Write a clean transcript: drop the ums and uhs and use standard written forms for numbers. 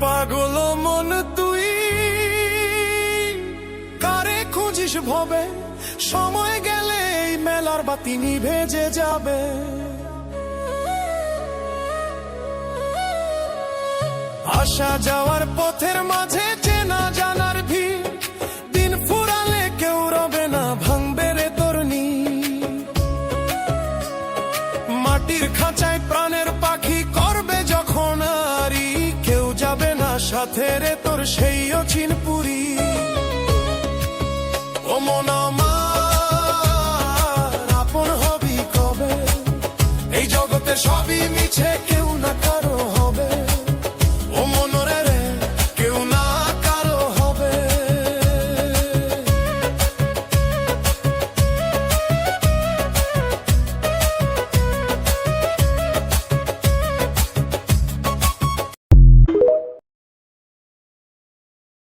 পাগল মন তুই কারে খুঁজিস ভবে, সময় গেলে এই মেলার বাতি নিভে যে যাবে। আসা যাওয়ার পথের মাঝে চেনা জানার ভিড়, দিন ফুরালে কেউ রবে না, ভাঙবে রে তোর নীড়। মাটির খাঁচায় প্রাণের পাখি করবে যখন আরি, কেউ যাবে না সাথে রে তোর সেই অচিনপুরি। ও মন আমার আপন হবি কবে, এই জগতে সবই মিছে, কেউ